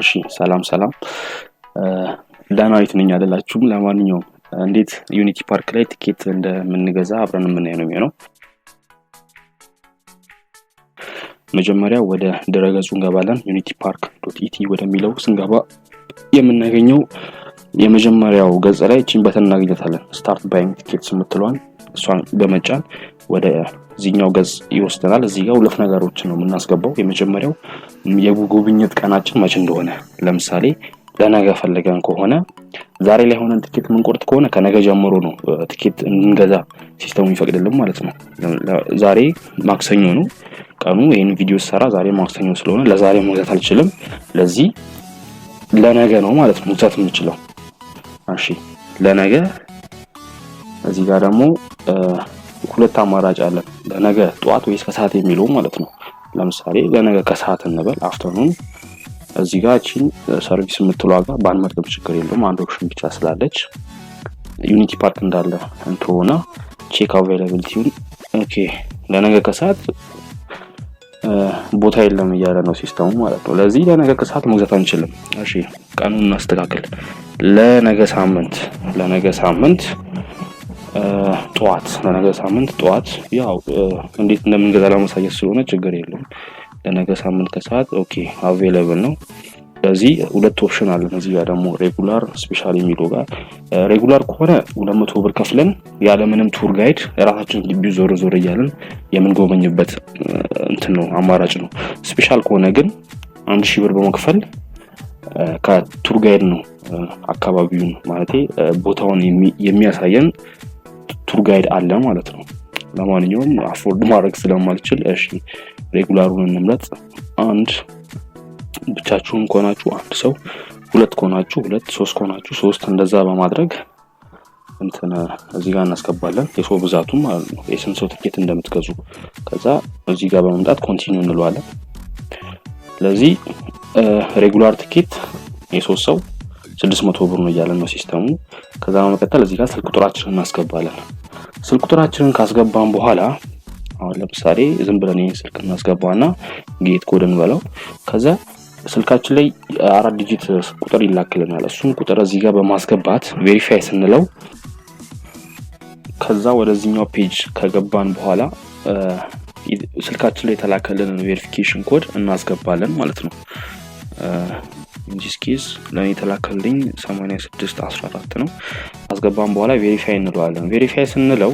እሺ ሰላም ዳናዊት ነኝ አይደላችሁም ለማንኛውም እንዴት ዩኒቲ ፓርክ ላይ ቲኬት እንደምንገዛ አብረን የምናየው ነው የሚሆነው መጀመሪያ ወደ ድረገጹ እንገባለን unitypark.et ወደሚለው ስንገባ የምናገኘው የመጀመሪያው ገጽ ላይ እቺን በተን እናገኛታለን ስታርት ባይንግ ቲኬትስ የምትለዋን እሷን በመጫን ወደ ዚህኛው ገጽ ይወስደናል እዚህ ጋር ሁለት ነገሮችን ነው የምናስገባው የመጀመሪያው የጉብኝት ቀናችን መቼ እንደሆነ ለምሳሌ ለነገ ፈልገን ከሆነ ዛሬ ላይ ሆነን ቲኬት ምንቆርጥ ከሆነ ከነገ ጀምሮ ነው ቲኬት እንገዛ ሲስተሙ ይፈቅድልን ማለት ነው ዛሬ ማክሰኞ ነው ቀኑ ይሄን ቪዲዮ ሰራ ዛሬ ማክሰኞ ስለሆነ ለዛሬ መግዛት አልችልም ለዚህ ለነገ ነው ማለት ነው መግዛት የምንችለው እሺ ለነገ እዚህ ጋር ደግሞ ሁለት አማራጭ አለ ለነገ ጧት ወይስ ከሰዓት የሚለው ማለት ነው ለምሳሌ ለነገ ከሰዓት እንበል አፍተርኑን እዚህ ጋር እቺ ሰርቪስ የምትለው ጋር ባንመርጥም ችግር የለውም አንድ ኦፕሽን ብቻ ስላለች ዩኒቲ ፓርክ እንዳለ እንትሆና ቼክ አቬይላቢሊቲውን ኦኬ ለነገ ከሰዓት ቦታ የለም እያለ ነው ሲስተሙ ማለት ነው ለዚህ ለነገ ከሰዓት መግዛት አንችልም እሺ ቀኑን እናስተካክል ለነገ ሳምንት ጧት ያው እንዴት እንደምንገዛ ለማሳየት ስለሆነ ችግር የለውም ለነገ ሳምንት ከሰዓት ኦኬ አቬይላብል ነው ስለዚህ ሁለት ኦፕሽን አለ እዚህ ጋር ደግሞ ሬጉላር ስፔሻል የሚለው ጋር ሬጉላር ከሆነ 200 ብር ከፍለን ያለ ምንም ቱር ጋይድ ራሳችን ግቢው ዞር እያልን የምንጎበኝበት እንትን ነው አማራጭ ነው ስፔሻል ከሆነ ግን 1000 ብር በመክፈል ከቱር ጋይድ ነው አካባቢውን ማለት ቦታውን የሚያሳየን ቱር ጋይድ አለ ማለት ነው ለማንኛውም አፎርድ ማድረግ ስለማልችል እሺ ሬጉላሩን እንምረጥ አንድ ብቻችሁን ከሆናችሁ አንድ ሰው ሁለት ከሆናችሁ ሁለት ሶስት ከሆናችሁ ሶስት እንደዛ በማድረግ እንትን እዚህ ጋር እናስገባለን የሰው ብዛቱ ማለት ነው የስንት ሰው ቲኬት እንደምትገዙ ከዛ እዚህ ጋር በመምጣት ኮንቲኒው እንለዋለን ስለዚህ ሬጉላር ቲኬት የሶስት ሰው 600 ብር ነው ያለን ነው ሲስተሙ ከዛ በመቀጠል እዚህ ጋር ስልክ ቁጥራችንን እናስገባለን ስልክ ቁጥራችንን ካስገባን በኋላ አሁን ለምሳሌ ዝም ብለን ስልክ እናስገባና ጌት ኮድ እንበለው ከዛ ስልካችን ላይ 4 ዲጂት ቁጥር ይላክልናል እሱን ቁጥር እዚህ ጋር በማስገባት ቬሪፋይ ስንለው ከዛ ወደዚህኛው ፔጅ ከገባን በኋላ ስልካችን ላይ ተላከልን ቬሪፊኬሽን ኮድ እናስገባለን ማለት ነው እንጂስኪስ ለኔ ተላከልኝ 8614 ነው አስገባን በኋላ ቬሪፋይ እንለዋለን ቬሪፋይ ስንለው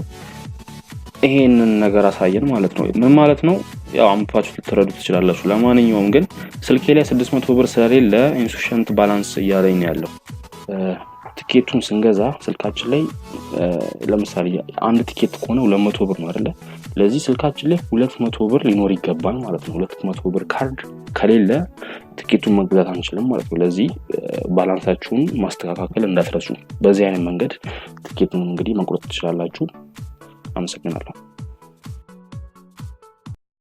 ይሄንን ነገር አሳየን ማለት ነው ምን ማለት ነው ያው አምፓችሁ ልትረዱት ትችላላችሁ ለማንኛውም ግን ስልኬ ላይ 600 ብር ስለሌለ ኢንሱፊሽንት ባላንስ እያለኝ ነው ያለው ቲኬቱን ስንገዛ ስልካችን ላይ ለምሳሌ አንድ ቲኬት ከሆነ 200 ብር ነው አይደለ ለዚህ ስልካችን ላይ 200 ብር ሊኖር ይገባል ማለት ነው 200 ብር ካርድ ከሌለ ቲኬቱን መግዛት አንችልም ማለት ነው ለዚህ ባላንሳችሁን ማስተካከል እንዳትረሱ በዚህ አይነት መንገድ ቲኬቱን እንግዲህ መቁረጥ ትችላላችሁ አመሰግናለሁ